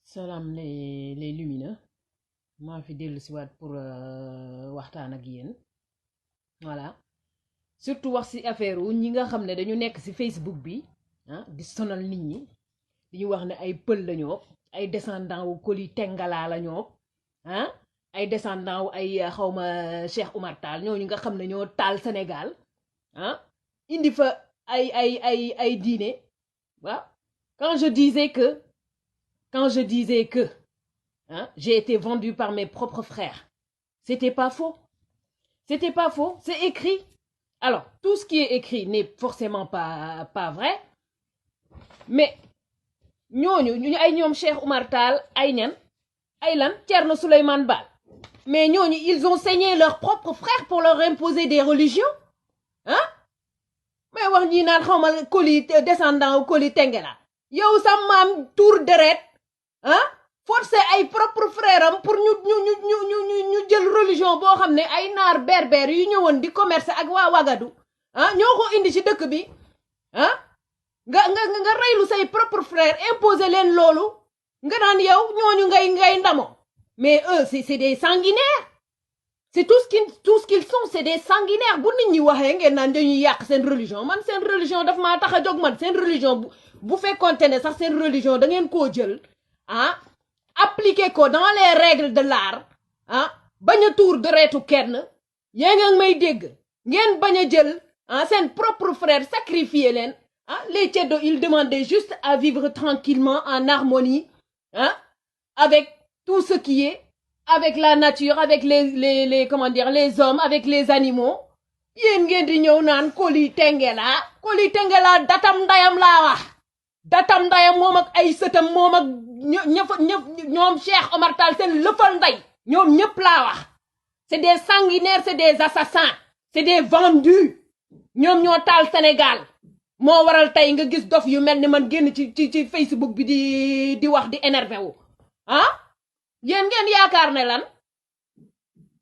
Salam les lumineux maa fi dellu si waat pour waxtaan ak yéen voilà surtout wax ci affaire wu ñi nga xam ne dañu nekk ci Facebook bi di sonal nit ñi di ñu wax ne ay pël lañoo ay descendant wu Koli Tengala lañoo ay descendant wu ay xawma Cheikh Oumar Tall ñooñu nga xam ne ñoo taal Sénégal indi fa ay diine waaw quand je disais que j'ai été vendu par mes propres frères. C'était pas faux. C'était pas faux. C'est écrit. Alors, tout ce qui est écrit n'est forcément pas vrai. Mais, ñooñu ay ñoom Cheikh Oumar Tall ay ñan ay lan Thierno Souleymane Baal. Mais ñooñu, ils ont saigné leurs propres frères pour leur imposer des religions. Mais wax ñi naan xawma Koli descendant Koli Tengela. Yow sa maam tour deret forcé ay propre frère am pour ñu jël religion boo xam ne ay naar berbère yu ñëwoon di commerce ak waa Wagadu ñoo ko indi ci dëkk bi nga reylu say propre frère imposer leen loolu nga naan yow ñooñu ngay ndamo mais eux c'est des sanguinaires c'est tout ce qu'ils sont c'est des sanguinaires bu nit ñi waxee ngeen naan dañuy yàq seen religion man seen religion daf maa tax a jóg man seen religion bu fekkoonte ne sax seen religion da ngeen koo jël appliquer ko dans les règles de l'art bañ a tuur deretu kenn yéen nga may dégg ngeen bañ a jël seen propre frère sacrifier leen les ceddo ils demandaient juste à vivre tranquillement en harmonie avec tout ce qui est avec la nature avec les comment dire les hommes avec les animaux yéen ngeen di ñëw naan Koli Tengela datam ndayam laa wax datam ndayam moom ak ay sëtam moom ak ñoom Cheikh Oumar Tall seen lëfal nday ñoom ñëpp laa wax c'est des sanguinaires c'est des assassins c'est des vendus ñoom ñoo taal Sénégal moo waral tey nga gis dof yu mel ni man génn ci Facebook bi di wax di énervé wu yéen ngeen yaakaar ne lan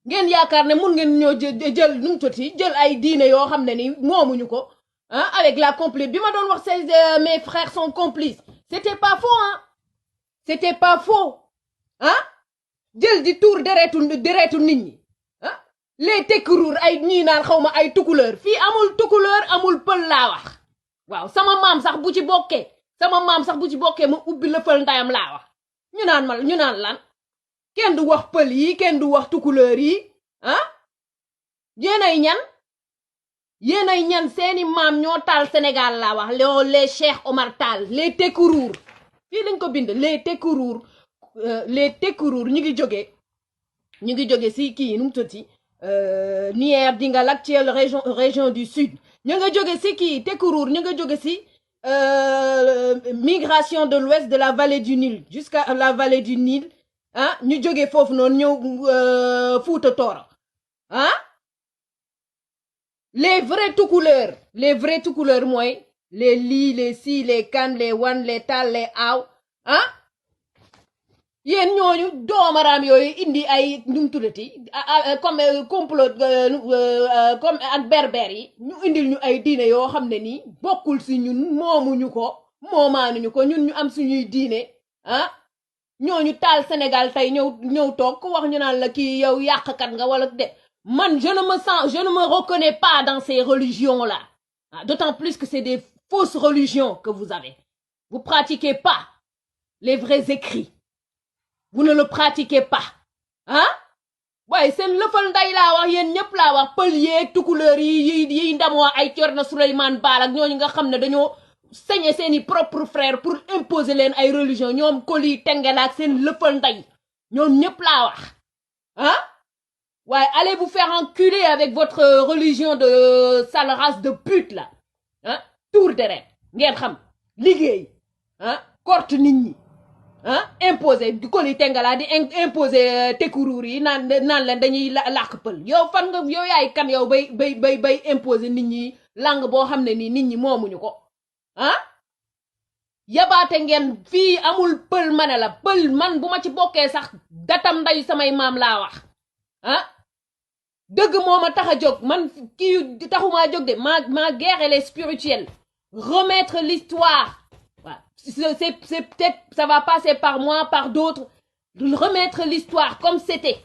ngeen yaakaar ne mun ngeen ñoo jël nu mu tuuti jël ay diine yoo xam ne ni moomuñu ko avec la complice bi ma doon wax mes frères sont complices c'était pas faux c'était pas faux jël di tuur deretu nit ñi les tekkuruur ay ñii naan xawma ay tukuleur fii amul tukuleur amul pël laa wax waaw sama maam sax bu ci bokkee ma ubbi la pël ndayam laa wax ñu naan lan kenn du wax pël yi kenn du wax tukuleur yi yéenay ñan seeni maam ñoo taal Sénégal laa wax les Cheikh Oumar Tall les tekkuruur fii lañ ko bind les tekkuruur ñu ngi jóge ci kii nu mu tuddati Nière Dingal actuelle région du sud ñu nga jóge ci kii tekkuruur ñu nga jóge ci migration de l'ouest de la vallée du Nil jusqu'à la vallée du Nil ñu jóge foofu noonu ñëw Fuuta Tooro les vrais tukuleurs mooy les lii les si les kan les wan les tal les aaw yéen ñooñu doomaraam yooyu indi ay num tuddati comme complot comme ak berbère yi ñu indil ñu ay diine yoo xam ne nii bokkul ci ñun moomuñu ko moomaanuñu ko ñun ñu am suñuy diine ñooñu taal Sénégal tey ñëw toog ku wax ñu naan la kii yow yàqkat nga wala de man je ne me reconnais pas dans ces religions là d'autant plus que c'est des fausses religions que vous avez vous pratiquez pas les vrais écrits vous ne le pratiquez pas waaye seen lëfal nday laa wax yéen ñëpp laa wax pël yeeg tukuleur yi ndamoo ay Thierno Souleymane Baal ak ñooñu nga xam ne dañoo saigner seeni propre frère pour imposer leen ay religion ñoom Koli Tengela ak seen lëfal nday ñoom ñëpp laa wax waaye allez vous faire enculer avec votre religion de sale race de pute là tour deret ngeen xam liggéey korte nit ñi imposer Koli Tengela di imposer tekkuruur yi naan leen dañuy làkk pël yow fan nga yow yaay kan yow bay imposer nit ñi langue boo xam ne nii nit ñi moomuñu ko yabaate ngeen fii amul pël ma ne la pël man bu ma ci bokkee sax datam nday samay maam laa wax dëgg moo ma tax a jóg man kii taxumaa jóg de ma guerre elle est spirituelle remettre l'histoire c'est peut-être ça va passer par moi par d'autres remettre l'histoire comme c'était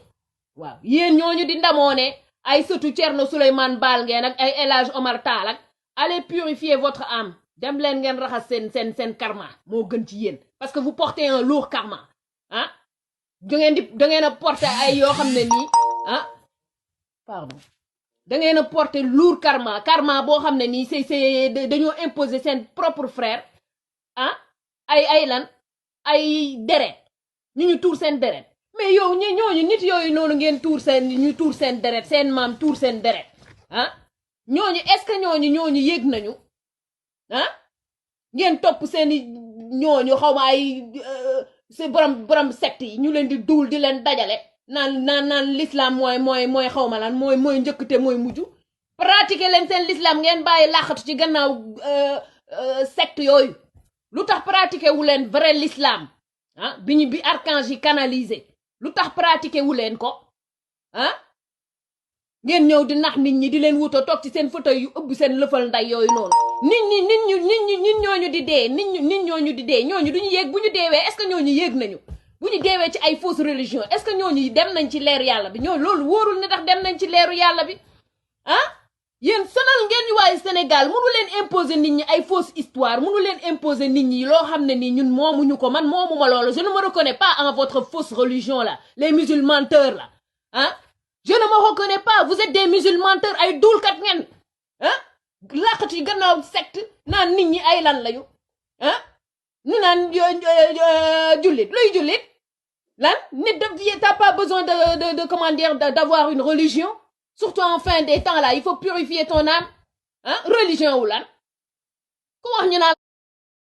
waaw yéen ñooñu di ndamoo ne ay sëtu Thierno Souleymane Baal ngeen ak ay El Hadj Omar Tall ak allez purifier votre âme dem leen ngeen raxas seen karma moo gën ci yéen parce que vous portez un lourd karma ah da ngeen a porter ay yoo xam ne nii ah pardon da ngeen a porter lourd karma boo xam ne nii c'est dañoo imposer seen propre frère ah ay lan ay deret ñu tuur seen deret mais yow ñooñu nit yooyu noonu ngeen ñu tuur seen deret seen maam tuur seen deret ah ñooñu est-ce que ñooñu yéeg nañu ah ngeen topp seeni ñooñu xaw ma ay c'est borom secte yi ñu leen di duul di leen dajale naan l'islam mooy xaw ma lan mooy njëkkte mooy mujj pratiquer leen seen l'islam ngeen bàyyi làqatu ci gannaaw secte yooyu lu tax pratiquer wu leen vrai l'islam ah bi archange yi canalisé lu tax pratiquer wu leen ko ah ngeen ñëw di nax nit ñi di leen wuto toog ci seen fauteuil yu ëbb seen lëfal nday yooyu noonu nit ñooñu di dee nit ñooñu di dee ñooñu duñu yéeg bu ñu deewee est-ce que ñooñu yéeg nañu bu ñu deewee ci ay fausse religion est-ce que ñooñu dem nañ ci leeru yàlla bi ñooñu loolu wóorul ne tax dem nañ ci leeru yàlla bi ah yéen sonal ngeen ñu waaye Sénégal mënu leen imposer nit ñi ay fausse histoire mënu leen imposer nit ñi loo xam ne nii ñun moomuñu ko man moomuma loolu je ne me reconnais pas en votre fausse religion là les musulmans menteurs là ah je ne me reconnais pas vous êtes des musulmans menteurs ay duulkat ngeen ah làqatu yi gannaaw secte naan nit ñi ay lan lañu ah ñu naan jullit luy jullit lan nit t'as pas besoin de comment dire d'avoir une religion surtout en fin des temps là il faut purifier ton âme hein religion wu lan ku wax ñu naan